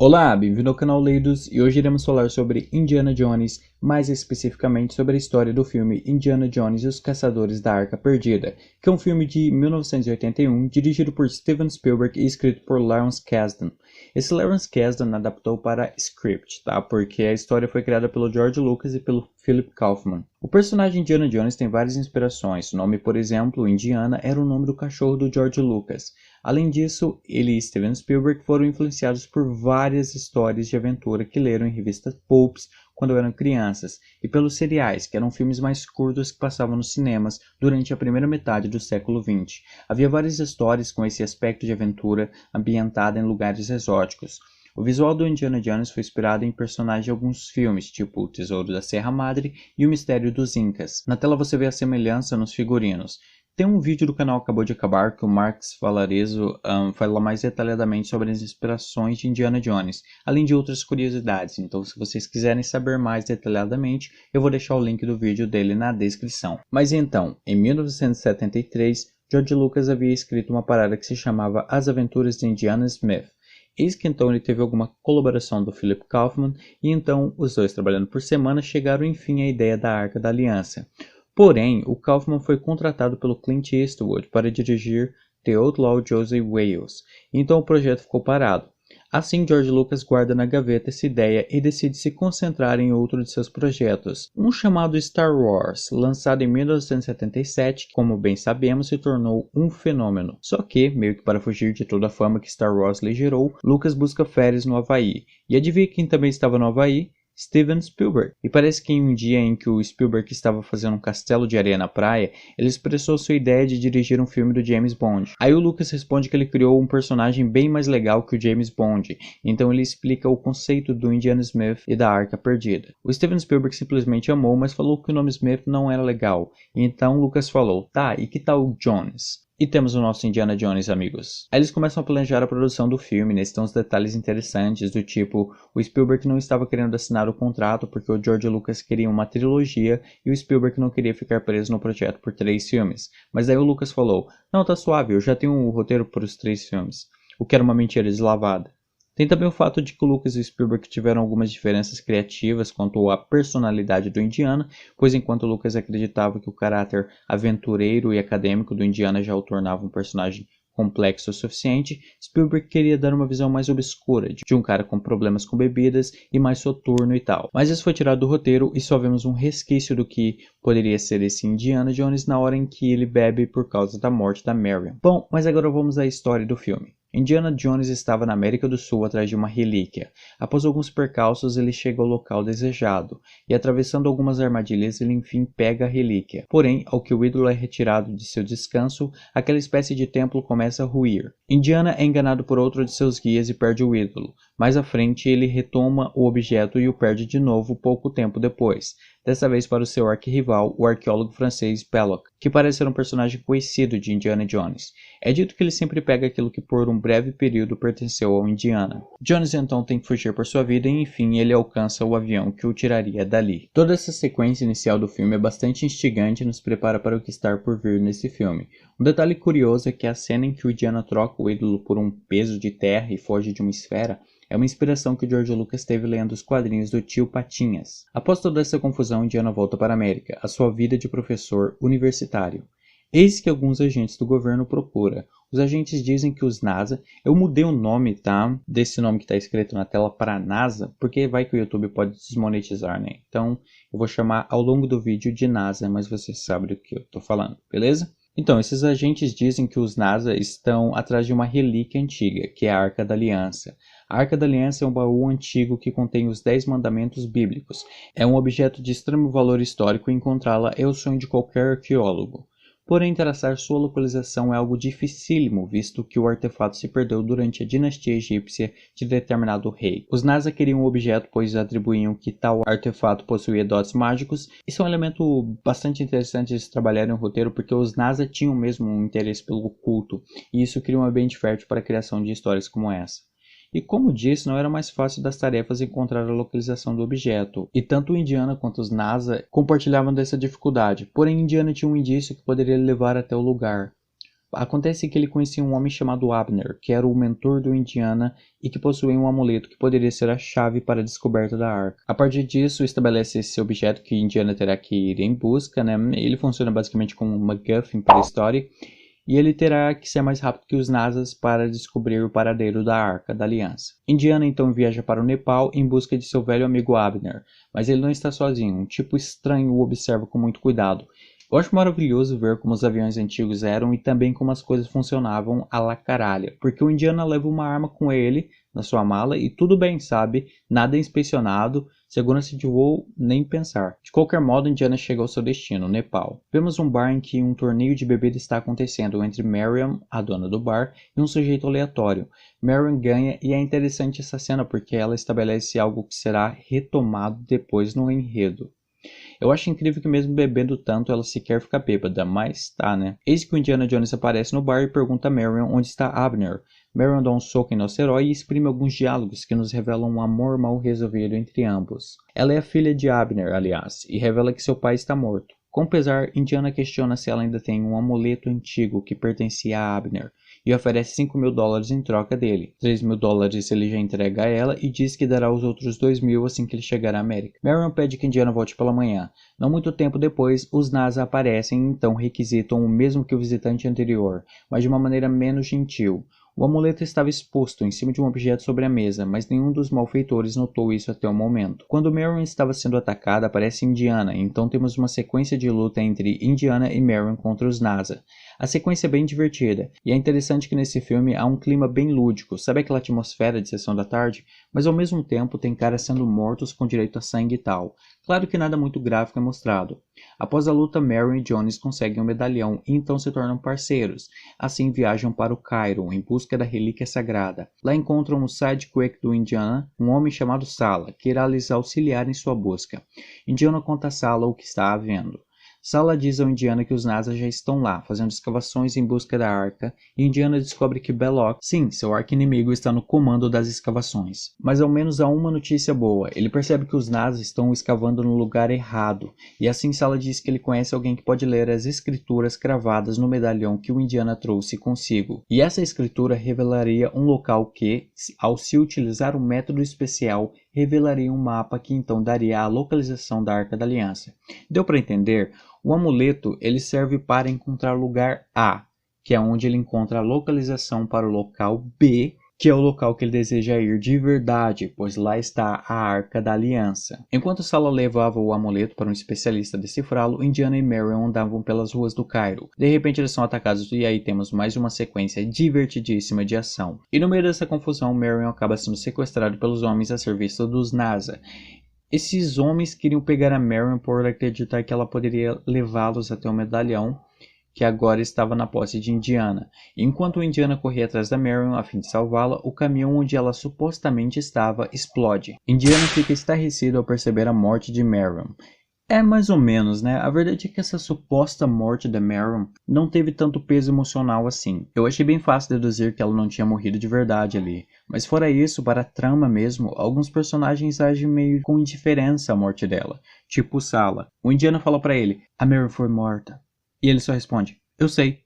Olá, bem-vindo ao canal Leidos e hoje iremos falar sobre Indiana Jones, mais especificamente sobre a história do filme Indiana Jones e os Caçadores da Arca Perdida, que é um filme de 1981 dirigido por Steven Spielberg e escrito por Lawrence Kasdan. Esse Lawrence Kasdan adaptou para script, tá? Porque a história foi criada pelo George Lucas e pelo Philip Kaufman. O personagem Indiana Jones tem várias inspirações. O nome, por exemplo, Indiana, era o nome do cachorro do George Lucas. Além disso, ele e Steven Spielberg foram influenciados por várias histórias de aventura que leram em revistas pulps quando eram crianças, e pelos seriais, que eram filmes mais curtos que passavam nos cinemas durante a primeira metade do século XX. Havia várias histórias com esse aspecto de aventura ambientada em lugares exóticos. O visual do Indiana Jones foi inspirado em personagens de alguns filmes, tipo O Tesouro da Serra Madre e O Mistério dos Incas. Na tela você vê a semelhança nos figurinos. Tem um vídeo do canal Acabou de Acabar que o Marcos Valarezo fala mais detalhadamente sobre as inspirações de Indiana Jones, além de outras curiosidades. Então, se vocês quiserem saber mais detalhadamente, eu vou deixar o link do vídeo dele na descrição. Mas então, em 1973, George Lucas havia escrito uma parada que se chamava As Aventuras de Indiana Smith. Eis que então ele teve alguma colaboração do Philip Kaufman, e então os dois trabalhando por semana chegaram enfim à ideia da Arca da Aliança. Porém, o Kaufman foi contratado pelo Clint Eastwood para dirigir The Outlaw Josey Wales, então o projeto ficou parado. Assim, George Lucas guarda na gaveta essa ideia e decide se concentrar em outro de seus projetos, um chamado Star Wars, lançado em 1977, que, como bem sabemos, se tornou um fenômeno. Só que, meio que para fugir de toda a fama que Star Wars lhe gerou, Lucas busca férias no Havaí. E adivinha quem também estava no Havaí? Steven Spielberg. E parece que em um dia em que o Spielberg estava fazendo um castelo de areia na praia, ele expressou sua ideia de dirigir um filme do James Bond. Aí o Lucas responde que ele criou um personagem bem mais legal que o James Bond, então ele explica o conceito do Indiana Smith e da Arca Perdida. O Steven Spielberg simplesmente amou, mas falou que o nome Smith não era legal, e então Lucas falou, tá, e que tal o Jones? E temos o nosso Indiana Jones, amigos. Aí eles começam a planejar a produção do filme, né? Estão os detalhes interessantes, do tipo, o Spielberg não estava querendo assinar o contrato porque o George Lucas queria uma trilogia e o Spielberg não queria ficar preso no projeto por 3 filmes. Mas aí o Lucas falou, não, tá suave, eu já tenho o roteiro para os 3 filmes. O que era uma mentira deslavada. Tem também o fato de que o Lucas e o Spielberg tiveram algumas diferenças criativas quanto à personalidade do Indiana, pois enquanto o Lucas acreditava que o caráter aventureiro e acadêmico do Indiana já o tornava um personagem complexo o suficiente, Spielberg queria dar uma visão mais obscura, de um cara com problemas com bebidas e mais soturno e tal. Mas isso foi tirado do roteiro e só vemos um resquício do que poderia ser esse Indiana Jones na hora em que ele bebe por causa da morte da Marion. Bom, mas agora vamos à história do filme. Indiana Jones estava na América do Sul atrás de uma relíquia. Após alguns percalços, ele chega ao local desejado, e atravessando algumas armadilhas, ele enfim pega a relíquia. Porém, ao que o ídolo é retirado de seu descanso, aquela espécie de templo começa a ruir. Indiana é enganado por outro de seus guias e perde o ídolo. Mais à frente, ele retoma o objeto e o perde de novo pouco tempo depois. Dessa vez para o seu arquirrival, o arqueólogo francês Belloc, que parece ser um personagem conhecido de Indiana Jones. É dito que ele sempre pega aquilo que por um breve período pertenceu ao Indiana. Jones então tem que fugir por sua vida e enfim ele alcança o avião que o tiraria dali. Toda essa sequência inicial do filme é bastante instigante e nos prepara para o que está por vir nesse filme. Um detalhe curioso é que a cena em que o Indiana troca o ídolo por um peso de terra e foge de uma esfera é uma inspiração que George Lucas teve lendo os quadrinhos do tio Patinhas. Após toda essa confusão, Indiana volta para a América, a sua vida de professor universitário. Eis que alguns agentes do governo procura. Os agentes dizem que os NASA, eu mudei o nome, tá? Desse nome que está escrito na tela para NASA, porque vai que o YouTube pode desmonetizar, né? Então, eu vou chamar ao longo do vídeo de NASA, mas você sabe do que eu tô falando, beleza? Então, esses agentes dizem que os NASA estão atrás de uma relíquia antiga, que é a Arca da Aliança. A Arca da Aliança é um baú antigo que contém os 10 mandamentos bíblicos. É um objeto de extremo valor histórico e encontrá-la é o sonho de qualquer arqueólogo. Porém, traçar sua localização é algo dificílimo, visto que o artefato se perdeu durante a dinastia egípcia de determinado rei. Os NASA queriam o objeto, pois atribuíam que tal artefato possuía dotes mágicos. Isso é um elemento bastante interessante de se trabalhar em um roteiro, porque os NASA tinham mesmo um interesse pelo culto, e isso cria um ambiente fértil para a criação de histórias como essa. E como disse, não era mais fácil das tarefas encontrar a localização do objeto, e tanto o Indiana quanto os NASA compartilhavam dessa dificuldade, porém Indiana tinha um indício que poderia levar até o lugar. Acontece que ele conhecia um homem chamado Abner, que era o mentor do Indiana e que possuía um amuleto que poderia ser a chave para a descoberta da arca. A partir disso, estabelece esse objeto que Indiana terá que ir em busca, né? Ele funciona basicamente como um MacGuffin para a história, e ele terá que ser mais rápido que os Nazas para descobrir o paradeiro da Arca da Aliança. Indiana então viaja para o Nepal em busca de seu velho amigo Abner, mas ele não está sozinho, um tipo estranho o observa com muito cuidado. Eu acho maravilhoso ver como os aviões antigos eram e também como as coisas funcionavam à la caralho, porque o Indiana leva uma arma com ele na sua mala e tudo bem, sabe? Nada é inspecionado, segurança de voo, nem pensar. De qualquer modo, Indiana chega ao seu destino, Nepal. Vemos um bar em que um torneio de bebida está acontecendo entre Marion, a dona do bar, e um sujeito aleatório. Marion ganha e é interessante essa cena porque ela estabelece algo que será retomado depois no enredo. Eu acho incrível que mesmo bebendo tanto ela sequer fica bêbada, mas tá, né? Eis que o Indiana Jones aparece no bar e pergunta a Marion onde está Abner. Marion dá um soco em nosso herói e exprime alguns diálogos que nos revelam um amor mal resolvido entre ambos. Ela é a filha de Abner, aliás, e revela que seu pai está morto. Com pesar, Indiana questiona se ela ainda tem um amuleto antigo que pertencia a Abner e oferece $5.000 em troca dele. $3.000 ele já entrega a ela e diz que dará os outros 2.000 assim que ele chegar à América. Marion pede que Indiana volte pela manhã. Não muito tempo depois, os NASA aparecem e então requisitam o mesmo que o visitante anterior, mas de uma maneira menos gentil. O amuleto estava exposto em cima de um objeto sobre a mesa, mas nenhum dos malfeitores notou isso até o momento. Quando Marion estava sendo atacada, aparece Indiana, então temos uma sequência de luta entre Indiana e Marion contra os NASA. A sequência é bem divertida, e é interessante que nesse filme há um clima bem lúdico, sabe aquela atmosfera de sessão da tarde? Mas ao mesmo tempo tem caras sendo mortos com direito a sangue e tal. Claro que nada muito gráfico é mostrado. Após a luta, Marion e Jones conseguem um medalhão e então se tornam parceiros. Assim viajam para o Cairo em busca da relíquia sagrada. Lá encontram o sidekick do Indiana, um homem chamado Sala, que irá lhes auxiliar em sua busca. Indiana conta a Sala o que está havendo. Sala diz ao Indiana que os NASA já estão lá, fazendo escavações em busca da arca, e Indiana descobre que Belloc, sim, seu arqui-inimigo, está no comando das escavações. Mas ao menos há uma notícia boa, ele percebe que os NASA estão escavando no lugar errado, e assim Sala diz que ele conhece alguém que pode ler as escrituras cravadas no medalhão que o Indiana trouxe consigo. E essa escritura revelaria um local que, ao se utilizar um método especial, revelaria um mapa que então daria a localização da Arca da Aliança. Deu para entender? O amuleto ele serve para encontrar o lugar A, que é onde ele encontra a localização para o local B, que é o local que ele deseja ir de verdade, pois lá está a Arca da Aliança. Enquanto Sala levava o amuleto para um especialista decifrá-lo, Indiana e Marion andavam pelas ruas do Cairo. De repente eles são atacados e aí temos mais uma sequência divertidíssima de ação. E no meio dessa confusão, Marion acaba sendo sequestrado pelos homens a serviço dos NASA. Esses homens queriam pegar a Marion por acreditar que ela poderia levá-los até o medalhão, que agora estava na posse de Indiana. Enquanto o Indiana corria atrás da Marion a fim de salvá-la, o caminhão onde ela supostamente estava explode. Indiana fica estarrecido ao perceber a morte de Marion. É mais ou menos, né? A verdade é que essa suposta morte da Marion não teve tanto peso emocional assim. Eu achei bem fácil deduzir que ela não tinha morrido de verdade ali. Mas fora isso, para a trama mesmo, alguns personagens agem meio com indiferença à morte dela. Tipo o Sala. O Indiana fala pra ele, a Marion foi morta. E ele só responde, eu sei.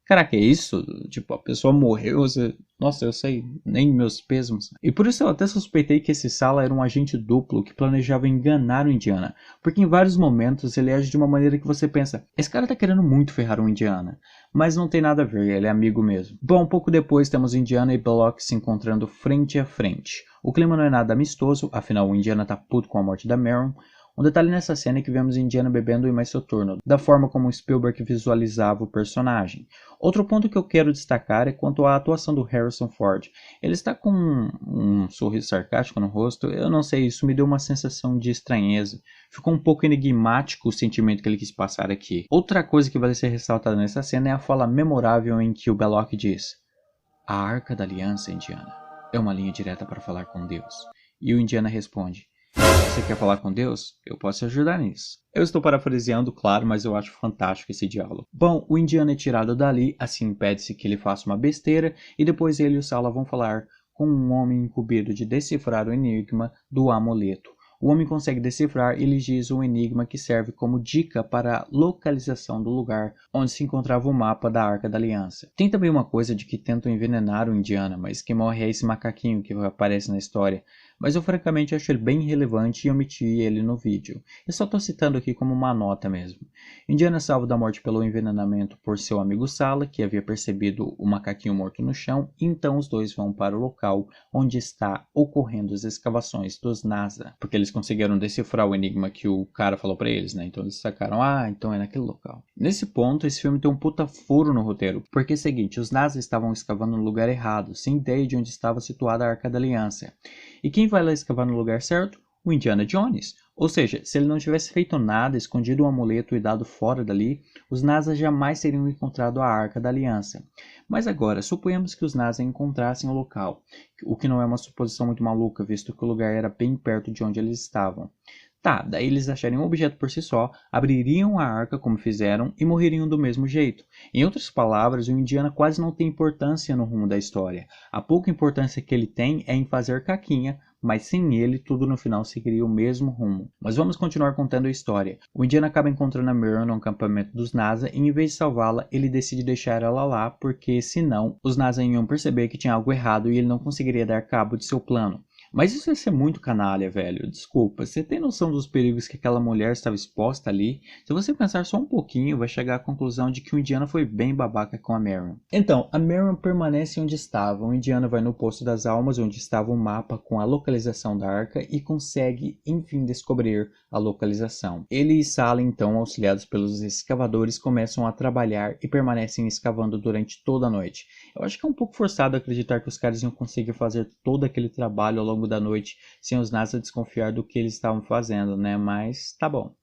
Caraca, é isso? Tipo, a pessoa morreu, você... Nossa, eu sei, nem meus pêsames. E por isso eu até suspeitei que esse Sala era um agente duplo que planejava enganar o Indiana. Porque em vários momentos ele age de uma maneira que você pensa, esse cara tá querendo muito ferrar o Indiana. Mas não tem nada a ver, ele é amigo mesmo. Bom, pouco depois temos Indiana e Belloc se encontrando frente a frente. O clima não é nada amistoso, afinal o Indiana tá puto com a morte da Marion. Um detalhe nessa cena é que vemos Indiana bebendo em mais seu turno, da forma como Spielberg visualizava o personagem. Outro ponto que eu quero destacar é quanto à atuação do Harrison Ford. Ele está com um sorriso sarcástico no rosto, eu não sei, isso me deu uma sensação de estranheza. Ficou um pouco enigmático o sentimento que ele quis passar aqui. Outra coisa que vale ser ressaltada nessa cena é a fala memorável em que o Belloc diz: a Arca da Aliança, Indiana, é uma linha direta para falar com Deus. E o Indiana responde: você quer falar com Deus? Eu posso te ajudar nisso. Eu estou parafraseando, claro, mas eu acho fantástico esse diálogo. Bom, o Indiana é tirado dali, assim impede-se que ele faça uma besteira, e depois ele e o Sala vão falar com um homem incumbido de decifrar o enigma do amuleto. O homem consegue decifrar e lhes diz um enigma que serve como dica para a localização do lugar onde se encontrava o mapa da Arca da Aliança. Tem também uma coisa de que tentam envenenar o Indiana, mas quem morre é esse macaquinho que aparece na história. Mas eu francamente acho ele bem irrelevante e omiti ele no vídeo. Eu só tô citando aqui como uma nota mesmo. Indiana é salvo da morte pelo envenenamento por seu amigo Sala, que havia percebido o macaquinho morto no chão, e então os dois vão para o local onde está ocorrendo as escavações dos NASA, porque eles conseguiram decifrar o enigma que o cara falou pra eles, né? Então eles sacaram, então é naquele local. Nesse ponto, esse filme tem um puta furo no roteiro, porque é o seguinte, os NASA estavam escavando no lugar errado, sem ideia de onde estava situada a Arca da Aliança. E quem vai lá escavar no lugar certo? O Indiana Jones. Ou seja, se ele não tivesse feito nada, escondido o amuleto e dado fora dali, os NASA jamais teriam encontrado a Arca da Aliança. Mas agora, suponhamos que os NASA encontrassem o local, o que não é uma suposição muito maluca, visto que o lugar era bem perto de onde eles estavam. Tá, daí eles achariam um objeto por si só, abririam a arca como fizeram e morreriam do mesmo jeito. Em outras palavras, o Indiana quase não tem importância no rumo da história. A pouca importância que ele tem é em fazer caquinha, mas sem ele tudo no final seguiria o mesmo rumo. Mas vamos continuar contando a história. O Indiana acaba encontrando a Marion no acampamento dos NASA e em vez de salvá-la, ele decide deixar ela lá, porque senão os NASA iam perceber que tinha algo errado e ele não conseguiria dar cabo de seu plano. Mas isso ia ser muito canalha, velho. Desculpa, você tem noção dos perigos que aquela mulher estava exposta ali? Se você pensar só um pouquinho, vai chegar à conclusão de que o Indiana foi bem babaca com a Marion. Então, a Marion permanece onde estava. O Indiana vai no Poço das Almas, onde estava o mapa com a localização da arca e consegue, enfim, descobrir a localização. Ele e Sala, então, auxiliados pelos escavadores, começam a trabalhar e permanecem escavando durante toda a noite. Eu acho que é um pouco forçado acreditar que os caras iam conseguir fazer todo aquele trabalho ao longo da noite sem os NASA desconfiar do que eles estavam fazendo, né? Mas tá bom.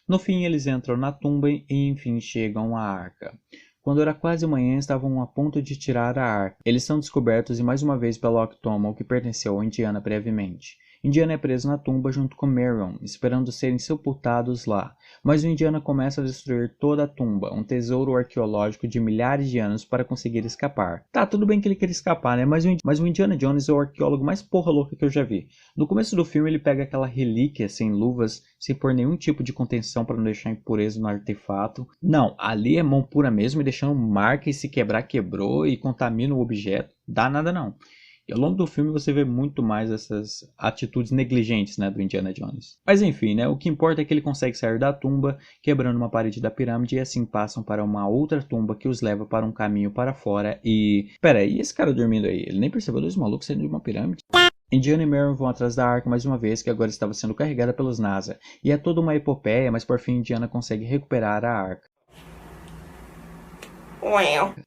No fim, eles entram na tumba e enfim chegam à arca. Quando era quase manhã, estavam a ponto de tirar a arca. Eles são descobertos e mais uma vez Belloc toma o que pertenceu ao Indiana previamente. Indiana é preso na tumba junto com Marion, esperando serem sepultados lá. Mas o Indiana começa a destruir toda a tumba, um tesouro arqueológico de milhares de anos para conseguir escapar. Tá, tudo bem que ele quer escapar, né? Mas o Indiana Jones é o arqueólogo mais porra louca que eu já vi. No começo do filme ele pega aquela relíquia sem luvas, sem pôr nenhum tipo de contenção para não deixar impureza no artefato. Não, ali é mão pura mesmo e deixando marca e se quebrar quebrou e contamina o objeto. Dá nada não. E ao longo do filme você vê muito mais essas atitudes negligentes, né, do Indiana Jones. Mas enfim, né, o que importa é que ele consegue sair da tumba, quebrando uma parede da pirâmide e assim passam para uma outra tumba que os leva para um caminho para fora e... Pera aí, esse cara dormindo aí? Ele nem percebeu dois malucos saindo de uma pirâmide? Indiana e Marion vão atrás da arca mais uma vez, que agora estava sendo carregada pelos NASA. E é toda uma epopeia, mas por fim Indiana consegue recuperar a arca.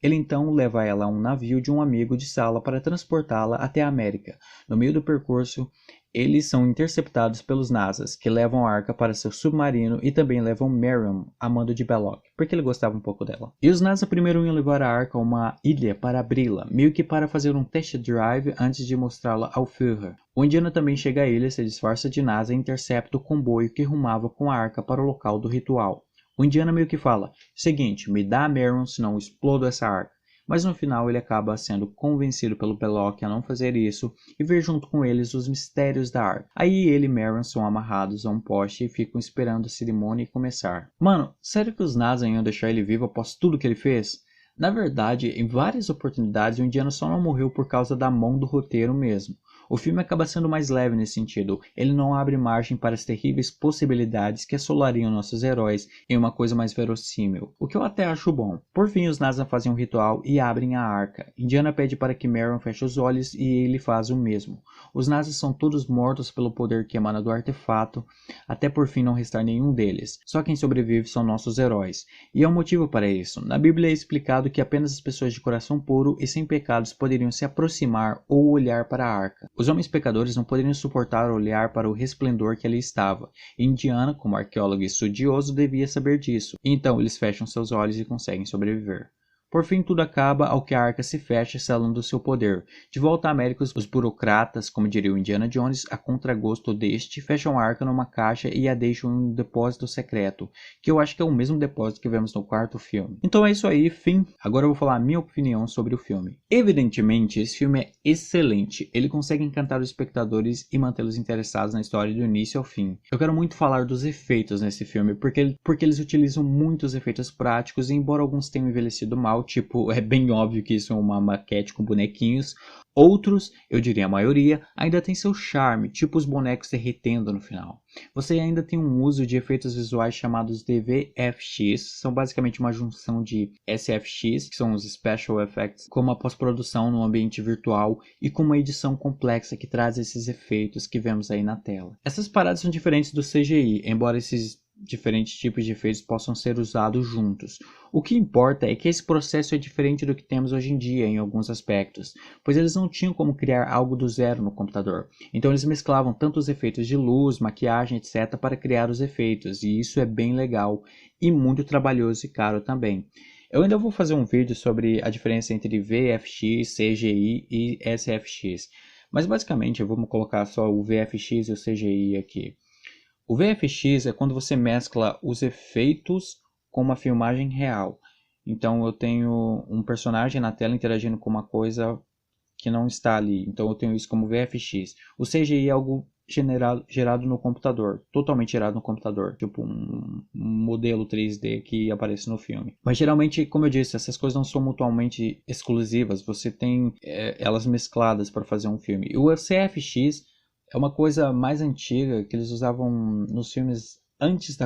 Ele então leva ela a um navio de um amigo de Sala para transportá-la até a América. No meio do percurso, eles são interceptados pelos NASAs, que levam a arca para seu submarino e também levam Marion a mando de Belloc, porque ele gostava um pouco dela. E os NASA primeiro iam levar a arca a uma ilha para abri-la, meio que para fazer um test drive antes de mostrá-la ao Führer. O Indiana também chega à ilha, se disfarça de NASA e intercepta o comboio que rumava com a arca para o local do ritual. O Indiana meio que fala, seguinte, me dá a Marion senão eu explodo essa arca. Mas no final ele acaba sendo convencido pelo Belloc a não fazer isso e ver junto com eles os mistérios da arca. Aí ele e Marion são amarrados a um poste e ficam esperando a cerimônia começar. Mano, sério que os NASA iam deixar ele vivo após tudo que ele fez? Na verdade, em várias oportunidades o Indiana só não morreu por causa da mão do roteiro mesmo. O filme acaba sendo mais leve nesse sentido, ele não abre margem para as terríveis possibilidades que assolariam nossos heróis em uma coisa mais verossímil, o que eu até acho bom. Por fim, os NASA fazem um ritual e abrem a arca. Indiana pede para que Marion feche os olhos e ele faz o mesmo. Os NASA são todos mortos pelo poder que emana do artefato, até por fim não restar nenhum deles. Só quem sobrevive são nossos heróis. E há um motivo para isso. Na Bíblia é explicado que apenas as pessoas de coração puro e sem pecados poderiam se aproximar ou olhar para a arca. Os homens pecadores não poderiam suportar olhar para o resplendor que ali estava. Indiana, como arqueólogo estudioso, devia saber disso. Então eles fecham seus olhos e conseguem sobreviver. Por fim, tudo acaba ao que a arca se fecha, selando seu poder. De volta à América, os burocratas, como diria o Indiana Jones, a contragosto deste, fecham a arca numa caixa e a deixam em um depósito secreto, que eu acho que é o mesmo depósito que vemos no quarto filme. Então é isso aí, fim. Agora eu vou falar a minha opinião sobre o filme. Evidentemente, esse filme é excelente. Ele consegue encantar os espectadores e mantê-los interessados na história do início ao fim. Eu quero muito falar dos efeitos nesse filme, porque eles utilizam muitos efeitos práticos, e embora alguns tenham envelhecido mal, tipo, é bem óbvio que isso é uma maquete com bonequinhos, outros, eu diria a maioria, ainda tem seu charme, tipo os bonecos derretendo no final. Você ainda tem um uso de efeitos visuais chamados de VFX, são basicamente uma junção de SFX, que são os Special Effects, com uma pós-produção no ambiente virtual e com uma edição complexa que traz esses efeitos que vemos aí na tela. Essas paradas são diferentes do CGI, embora esses diferentes tipos de efeitos possam ser usados juntos. O que importa é que esse processo é diferente do que temos hoje em dia em alguns aspectos, pois eles não tinham como criar algo do zero no computador. Então eles mesclavam tanto os efeitos de luz, maquiagem, etc. para criar os efeitos, e isso é bem legal e muito trabalhoso e caro também. Eu ainda vou fazer um vídeo sobre a diferença entre VFX, CGI e SFX, mas basicamente vamos colocar só o VFX e o CGI aqui. O VFX é quando você mescla os efeitos com uma filmagem real. Então eu tenho um personagem na tela interagindo com uma coisa que não está ali. Então eu tenho isso como VFX. O CGI é algo gerado no computador, totalmente gerado no computador, tipo um modelo 3D que aparece no filme. Mas geralmente, como eu disse, essas coisas não são mutuamente exclusivas. Você tem elas mescladas para fazer um filme. E o CFX é uma coisa mais antiga que eles usavam nos filmes antes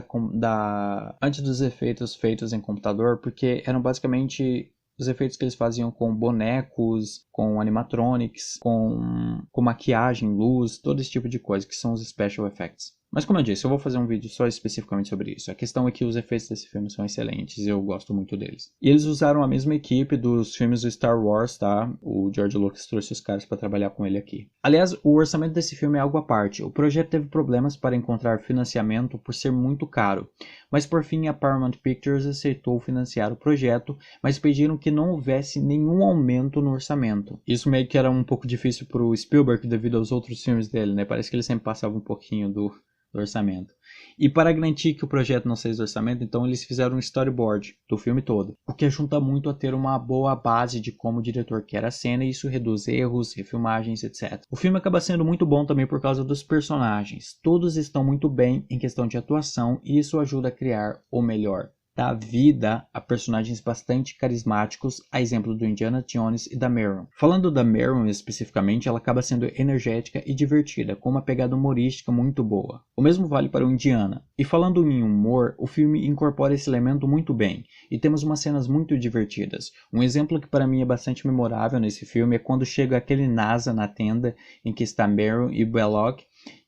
dos efeitos feitos em computador, porque eram basicamente os efeitos que eles faziam com bonecos, com animatronics, com maquiagem, luz, todo esse tipo de coisa, que são os special effects. Mas como eu disse, eu vou fazer um vídeo só especificamente sobre isso. A questão é que os efeitos desse filme são excelentes e eu gosto muito deles. E eles usaram a mesma equipe dos filmes do Star Wars, tá? O George Lucas trouxe os caras para trabalhar com ele aqui. Aliás, o orçamento desse filme é algo à parte. O projeto teve problemas para encontrar financiamento por ser muito caro. Mas por fim a Paramount Pictures aceitou financiar o projeto, mas pediram que não houvesse nenhum aumento no orçamento. Isso meio que era um pouco difícil para o Spielberg devido aos outros filmes dele, né? Parece que ele sempre passava um pouquinho do orçamento. E para garantir que o projeto não seja do orçamento, então eles fizeram um storyboard do filme todo, o que ajuda muito a ter uma boa base de como o diretor quer a cena, e isso reduz erros, refilmagens, etc. O filme acaba sendo muito bom também por causa dos personagens. Todos estão muito bem em questão de atuação e isso ajuda a criar o melhor. Dá vida a personagens bastante carismáticos, a exemplo do Indiana Jones e da Marion. Falando da Marion especificamente, ela acaba sendo energética e divertida, com uma pegada humorística muito boa. O mesmo vale para o Indiana. E falando em humor, o filme incorpora esse elemento muito bem, e temos umas cenas muito divertidas. Um exemplo que para mim é bastante memorável nesse filme é quando chega aquele NASA na tenda em que está Marion e Belloc,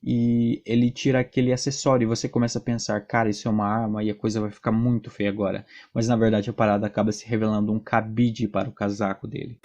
e ele tira aquele acessório e você começa a pensar, cara, isso é uma arma e a coisa vai ficar muito feia agora. Mas na verdade a parada acaba se revelando um cabide para o casaco dele.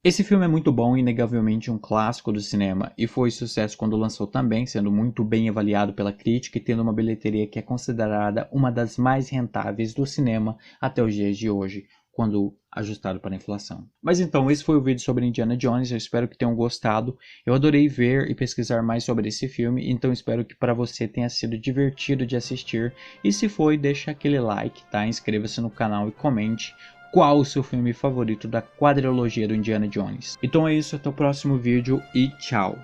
Esse filme é muito bom e inegavelmente um clássico do cinema, e foi sucesso quando lançou também, sendo muito bem avaliado pela crítica e tendo uma bilheteria que é considerada uma das mais rentáveis do cinema até os dias de hoje, quando ajustado para a inflação. Mas então, esse foi o vídeo sobre Indiana Jones, eu espero que tenham gostado. Eu adorei ver e pesquisar mais sobre esse filme, então espero que para você tenha sido divertido de assistir, e se foi, deixa aquele like, tá? Inscreva-se no canal e comente qual o seu filme favorito da quadrilogia do Indiana Jones. Então é isso, até o próximo vídeo e tchau!